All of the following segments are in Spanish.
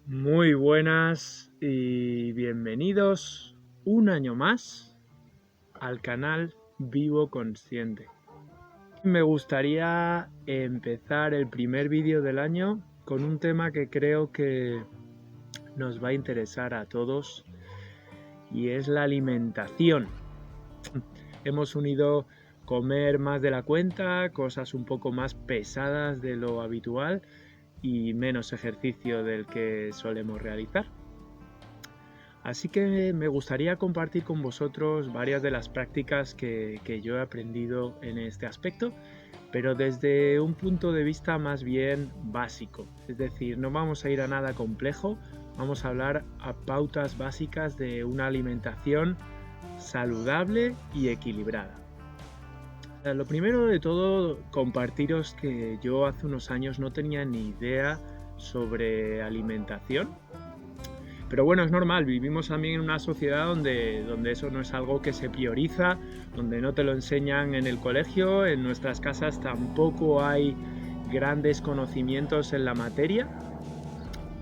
Muy buenas y bienvenidos un año más al canal Vivo Consciente. Me gustaría empezar el primer vídeo del año con un tema que creo que nos va a interesar a todos y es la alimentación. Hemos unido comer más de la cuenta, cosas un poco más pesadas de lo habitual y menos ejercicio del que solemos realizar. Así que me gustaría compartir con vosotros varias de las prácticas que yo he aprendido en este aspecto, pero desde un punto de vista más bien básico. Es decir, no vamos a ir a nada complejo, vamos a hablar a pautas básicas de una alimentación saludable y equilibrada. Lo primero de todo, compartiros que yo hace unos años no tenía ni idea sobre alimentación. Pero bueno, es normal, vivimos también en una sociedad donde eso no es algo que se prioriza, donde no te lo enseñan en el colegio, en nuestras casas tampoco hay grandes conocimientos en la materia.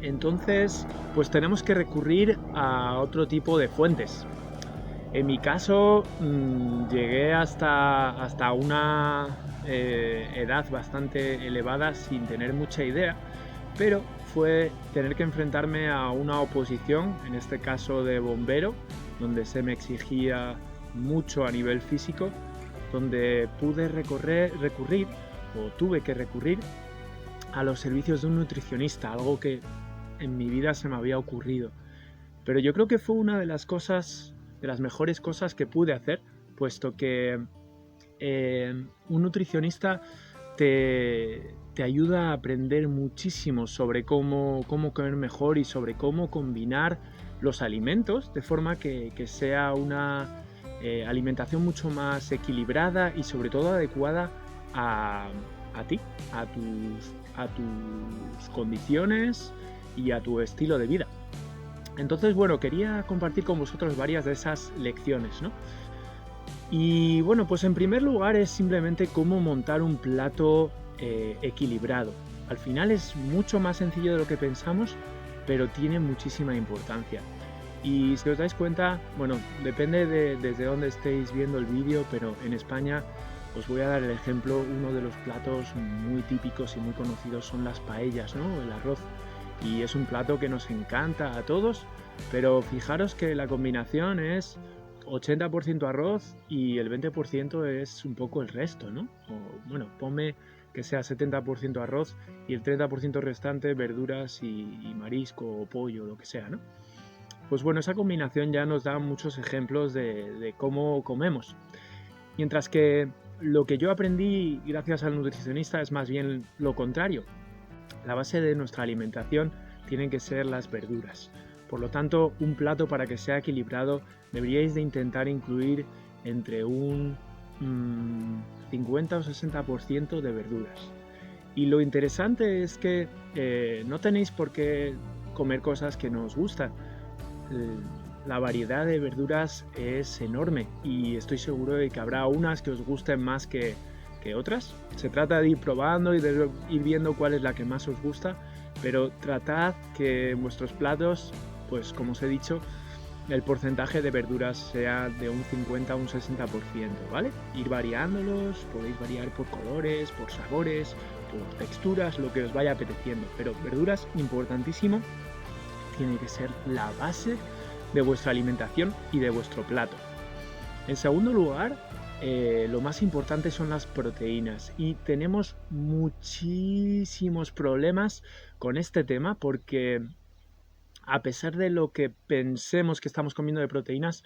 Entonces, pues tenemos que recurrir a otro tipo de fuentes. En mi caso, llegué hasta una edad bastante elevada sin tener mucha idea, pero fue tener que enfrentarme a una oposición, en este caso de bombero, donde se me exigía mucho a nivel físico, donde pude recurrir, o tuve que recurrir, a los servicios de un nutricionista, algo que en mi vida se me había ocurrido. Pero yo creo que fue una de las cosas, de las mejores cosas que pude hacer, puesto que un nutricionista te ayuda a aprender muchísimo sobre cómo comer mejor y sobre cómo combinar los alimentos de forma que sea una alimentación mucho más equilibrada y sobre todo adecuada a ti, a tus condiciones y a tu estilo de vida. Entonces, bueno, quería compartir con vosotros varias de esas lecciones, ¿no? Y bueno, pues en primer lugar es simplemente cómo montar un plato equilibrado. Al final es mucho más sencillo de lo que pensamos, pero tiene muchísima importancia. Y si os dais cuenta, bueno, depende desde dónde estéis viendo el vídeo, pero en España os voy a dar el ejemplo, uno de los platos muy típicos y muy conocidos son las paellas, ¿no? El arroz. Y es un plato que nos encanta a todos, pero fijaros que la combinación es 80% arroz y el 20% es un poco el resto, ¿no? O bueno, ponme que sea 70% arroz y el 30% restante verduras y marisco o pollo, lo que sea, ¿no? Pues bueno, esa combinación ya nos da muchos ejemplos de cómo comemos. Mientras que lo que yo aprendí gracias al nutricionista es más bien lo contrario. La base de nuestra alimentación tienen que ser las verduras. Por lo tanto, un plato para que sea equilibrado deberíais de intentar incluir entre un 50 o 60% de verduras. Y lo interesante es que no tenéis por qué comer cosas que no os gustan. La variedad de verduras es enorme y estoy seguro de que habrá unas que os gusten más que otras. Se trata de ir probando y de ir viendo cuál es la que más os gusta, pero tratad que en vuestros platos, pues como os he dicho, el porcentaje de verduras sea de un 50 a un 60%, ¿vale? Ir variándolos, podéis variar por colores, por sabores, por texturas, lo que os vaya apeteciendo, pero verduras, importantísimo, tiene que ser la base de vuestra alimentación y de vuestro plato. En segundo lugar, lo más importante son las proteínas y tenemos muchísimos problemas con este tema porque a pesar de lo que pensemos que estamos comiendo de proteínas,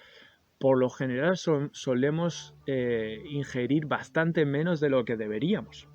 por lo general solemos ingerir bastante menos de lo que deberíamos.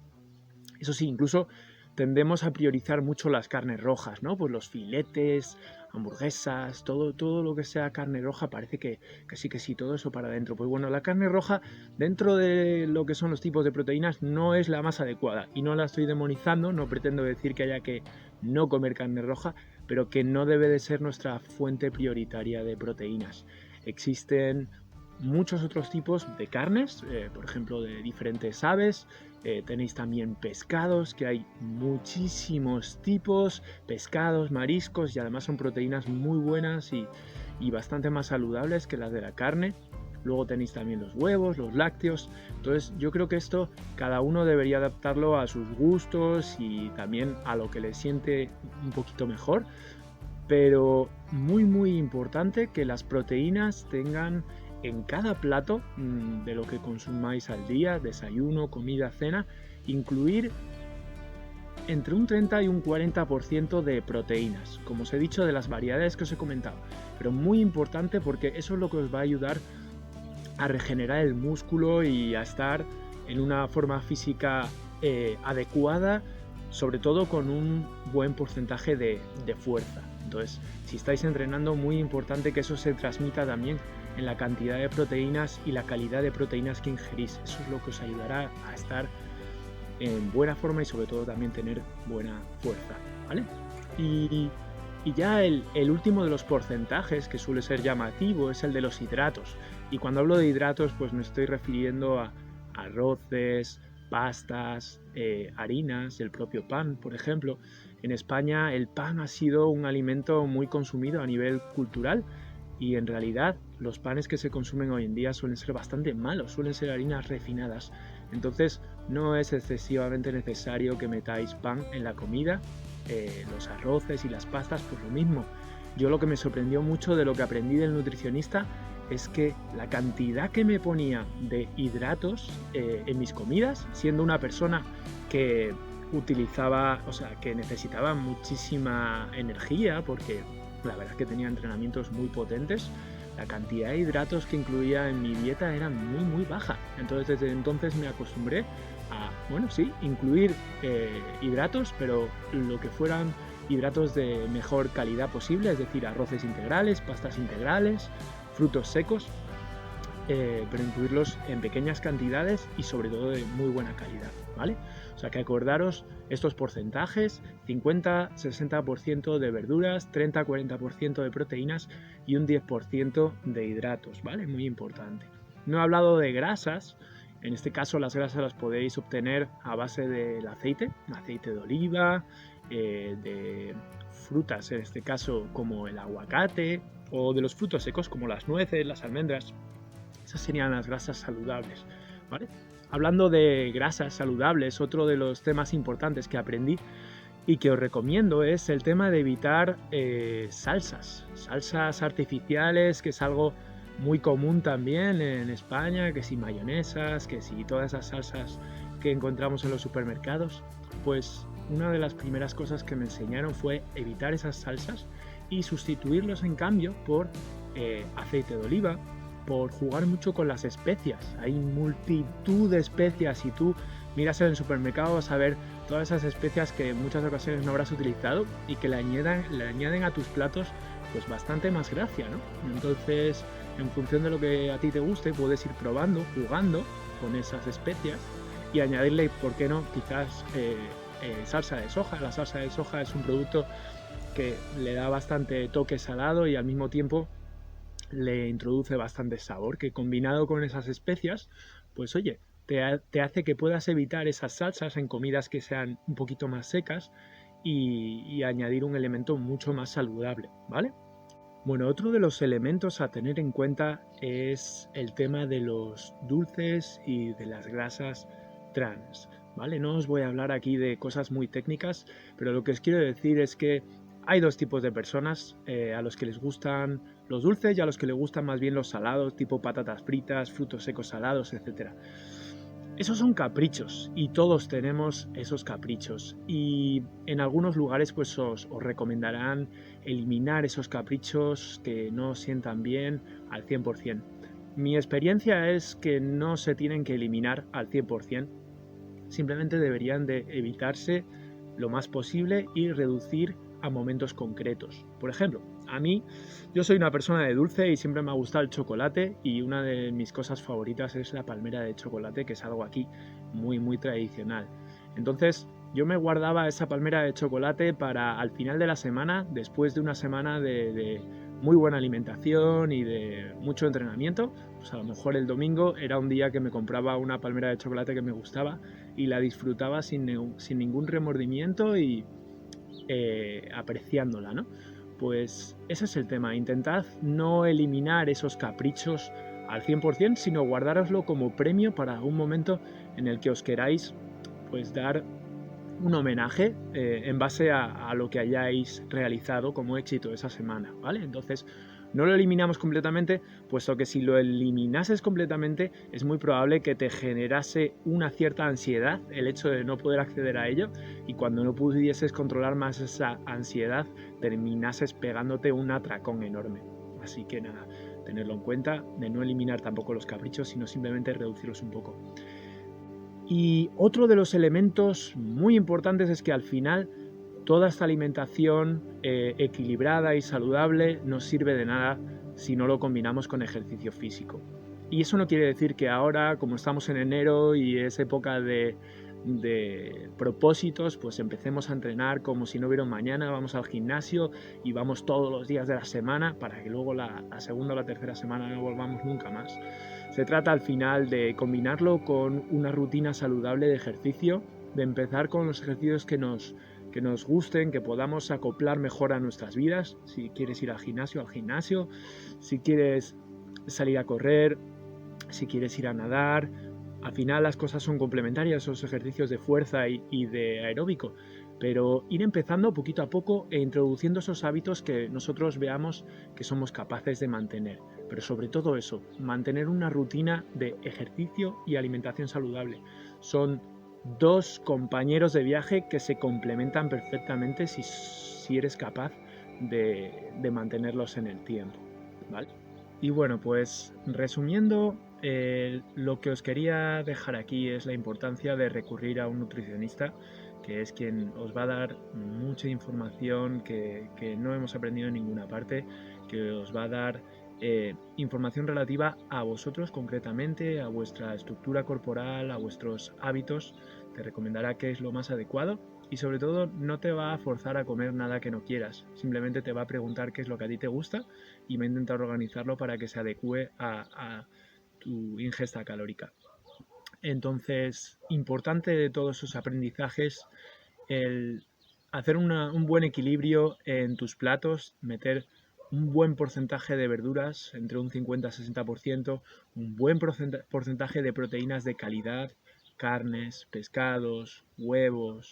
Eso sí, incluso tendemos a priorizar mucho las carnes rojas, ¿no? Pues los filetes, hamburguesas, todo lo que sea carne roja, parece que sí, todo eso para adentro. Pues bueno, la carne roja, dentro de lo que son los tipos de proteínas, no es la más adecuada. Y no la estoy demonizando, no pretendo decir que haya que no comer carne roja, pero que no debe de ser nuestra fuente prioritaria de proteínas. Existen muchos otros tipos de carnes, por ejemplo de diferentes aves, Tenéis también pescados, que hay muchísimos tipos, pescados, mariscos, y además son proteínas muy buenas y bastante más saludables que las de la carne. Luego tenéis también los huevos, los lácteos. Entonces yo creo que esto cada uno debería adaptarlo a sus gustos y también a lo que le siente un poquito mejor. Pero muy importante que las proteínas tengan en cada plato de lo que consumáis al día, desayuno, comida, cena, incluir entre un 30 y un 40% de proteínas, como os he dicho, de las variedades que os he comentado. Pero muy importante porque eso es lo que os va a ayudar a regenerar el músculo y a estar en una forma física adecuada, sobre todo con un buen porcentaje de fuerza. Entonces, si estáis entrenando, muy importante que eso se transmita también en la cantidad de proteínas y la calidad de proteínas que ingerís. Eso es lo que os ayudará a estar en buena forma y sobre todo también tener buena fuerza, ¿vale? Y ya el último de los porcentajes, que suele ser llamativo, es el de los hidratos. Y cuando hablo de hidratos, pues me estoy refiriendo a arroces, pastas, harinas, el propio pan, por ejemplo. En España el pan ha sido un alimento muy consumido a nivel cultural y en realidad los panes que se consumen hoy en día suelen ser bastante malos, suelen ser harinas refinadas. Entonces no es excesivamente necesario que metáis pan en la comida. Los arroces y las pastas, pues lo mismo. Yo lo que me sorprendió mucho de lo que aprendí del nutricionista es que la cantidad que me ponía de hidratos en mis comidas, siendo una persona que utilizaba, o sea, que necesitaba muchísima energía, porque la verdad es que tenía entrenamientos muy potentes, la cantidad de hidratos que incluía en mi dieta era muy baja. Entonces desde entonces me acostumbré a, bueno, sí, incluir hidratos, pero lo que fueran hidratos de mejor calidad posible, es decir, arroces integrales, pastas integrales, frutos secos, pero incluirlos en pequeñas cantidades y sobre todo de muy buena calidad, ¿vale? O sea que acordaros estos porcentajes: 50-60% de verduras, 30-40% de proteínas y un 10% de hidratos, ¿vale? Muy importante. No he hablado de grasas. En este caso las grasas las podéis obtener a base del aceite de oliva, de frutas, en este caso como el aguacate, o de los frutos secos como las nueces, las almendras. Esas serían las grasas saludables, ¿vale? Hablando de grasas saludables, otro de los temas importantes que aprendí y que os recomiendo es el tema de evitar salsas artificiales, que es algo muy común también en España, que si mayonesas, que si todas esas salsas que encontramos en los supermercados. Pues una de las primeras cosas que me enseñaron fue evitar esas salsas y sustituirlos en cambio por aceite de oliva, por jugar mucho con las especias. Hay multitud de especias y tú miras en el supermercado vas a ver todas esas especias que en muchas ocasiones no habrás utilizado y que le añaden a tus platos pues bastante más gracia, ¿no? Entonces, en función de lo que a ti te guste, puedes ir probando, jugando con esas especias y añadirle, ¿por qué no?, quizás salsa de soja. La salsa de soja es un producto que le da bastante toque salado y al mismo tiempo le introduce bastante sabor, que combinado con esas especias, pues oye, te hace que puedas evitar esas salsas en comidas que sean un poquito más secas y añadir un elemento mucho más saludable, ¿vale? Bueno, otro de los elementos a tener en cuenta es el tema de los dulces y de las grasas trans, ¿vale? No os voy a hablar aquí de cosas muy técnicas, pero lo que os quiero decir es que hay dos tipos de personas, a los que les gustan los dulces y a los que les gustan más bien los salados, tipo patatas fritas, frutos secos salados, etc. Esos son caprichos y todos tenemos esos caprichos, y en algunos lugares pues os recomendarán eliminar esos caprichos que no os sientan bien al 100%. Mi experiencia es que no se tienen que eliminar al 100%, simplemente deberían de evitarse lo más posible y reducir a momentos concretos. Por ejemplo, yo soy una persona de dulce y siempre me ha gustado el chocolate, y una de mis cosas favoritas es la palmera de chocolate, que es algo aquí muy tradicional. Entonces yo me guardaba esa palmera de chocolate para al final de la semana, después de una semana muy buena alimentación y de mucho entrenamiento, pues a lo mejor el domingo era un día que me compraba una palmera de chocolate que me gustaba y la disfrutaba sin ningún remordimiento y apreciándola, ¿no? Pues ese es el tema, intentad no eliminar esos caprichos al 100%, sino guardároslo como premio para un momento en el que os queráis pues dar un homenaje en base a lo que hayáis realizado como éxito esa semana, ¿vale? Entonces, no lo eliminamos completamente, puesto que si lo eliminases completamente es muy probable que te generase una cierta ansiedad el hecho de no poder acceder a ello y cuando no pudieses controlar más esa ansiedad terminases pegándote un atracón enorme. Así que nada, tenerlo en cuenta, de no eliminar tampoco los caprichos, sino simplemente reducirlos un poco. Y otro de los elementos muy importantes es que al final toda esta alimentación equilibrada y saludable no sirve de nada si no lo combinamos con ejercicio físico. Y eso no quiere decir que ahora, como estamos en enero y es época de propósitos, pues empecemos a entrenar como si no hubiera un mañana, vamos al gimnasio y vamos todos los días de la semana para que luego la segunda o la tercera semana no volvamos nunca más. Se trata al final de combinarlo con una rutina saludable de ejercicio, de empezar con los ejercicios que nos gusten, que podamos acoplar mejor a nuestras vidas. Si quieres ir al gimnasio, si quieres salir a correr, si quieres ir a nadar. Al final las cosas son complementarias, esos ejercicios de fuerza y de aeróbico, pero ir empezando poquito a poco e introduciendo esos hábitos que nosotros veamos que somos capaces de mantener. Pero sobre todo eso, mantener una rutina de ejercicio y alimentación saludable. Son dos compañeros de viaje que se complementan perfectamente si eres capaz de mantenerlos en el tiempo, ¿vale? Y bueno, pues resumiendo, lo que os quería dejar aquí es la importancia de recurrir a un nutricionista, que es quien os va a dar mucha información que no hemos aprendido en ninguna parte, que os va a dar información relativa a vosotros concretamente, a vuestra estructura corporal, a vuestros hábitos, te recomendará qué es lo más adecuado y sobre todo no te va a forzar a comer nada que no quieras, simplemente te va a preguntar qué es lo que a ti te gusta y va a intentar organizarlo para que se adecue a tu ingesta calórica. Entonces, importante de todos esos aprendizajes, el hacer un buen equilibrio en tus platos, meter un buen porcentaje de verduras, entre un 50-60%, un buen porcentaje de proteínas de calidad, carnes, pescados, huevos,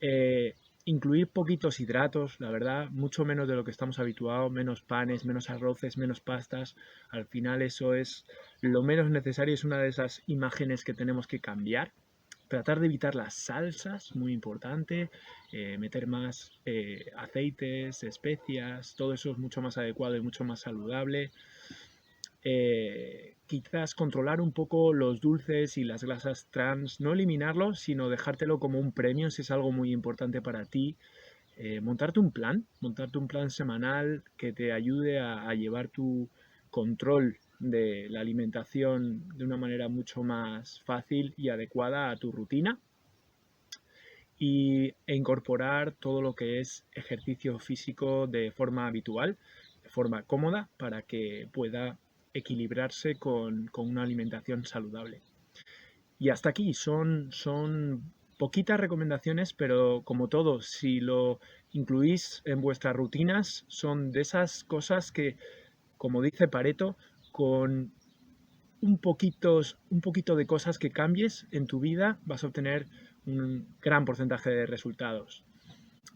eh, incluir poquitos hidratos, la verdad, mucho menos de lo que estamos habituados, menos panes, menos arroces, menos pastas. Al final eso es lo menos necesario, es una de esas imágenes que tenemos que cambiar. Tratar de evitar las salsas, muy importante, meter más aceites, especias, todo eso es mucho más adecuado y mucho más saludable. Quizás controlar un poco los dulces y las grasas trans, no eliminarlos, sino dejártelo como un premio si es algo muy importante para ti. Montarte un plan semanal que te ayude a llevar tu control de la alimentación de una manera mucho más fácil y adecuada a tu rutina e incorporar todo lo que es ejercicio físico de forma habitual, de forma cómoda, para que pueda equilibrarse con una alimentación saludable. Y hasta aquí, son poquitas recomendaciones, pero como todo, si lo incluís en vuestras rutinas, son de esas cosas que, como dice Pareto, con un poquito de cosas que cambies en tu vida vas a obtener un gran porcentaje de resultados.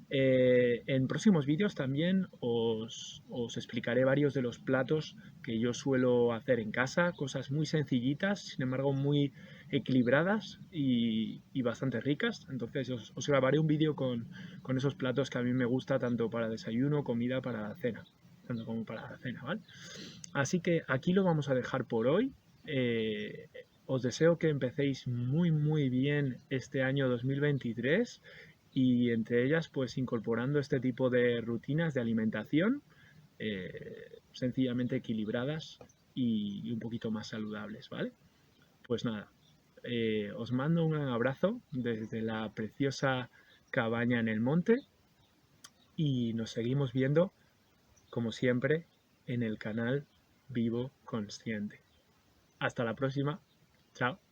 En próximos vídeos también os explicaré varios de los platos que yo suelo hacer en casa, cosas muy sencillitas, sin embargo muy equilibradas y bastante ricas. Entonces os grabaré un vídeo con esos platos que a mí me gusta tanto para desayuno, comida, para cena, tanto como para la cena, ¿vale? Así que aquí lo vamos a dejar por hoy. Eh, Os deseo que empecéis muy bien este año 2023 y entre ellas pues incorporando este tipo de rutinas de alimentación sencillamente equilibradas y un poquito más saludables, ¿vale? Pues nada, os mando un gran abrazo desde la preciosa cabaña en el monte y nos seguimos viendo como siempre, en el canal Vivo Consciente. Hasta la próxima. Chao.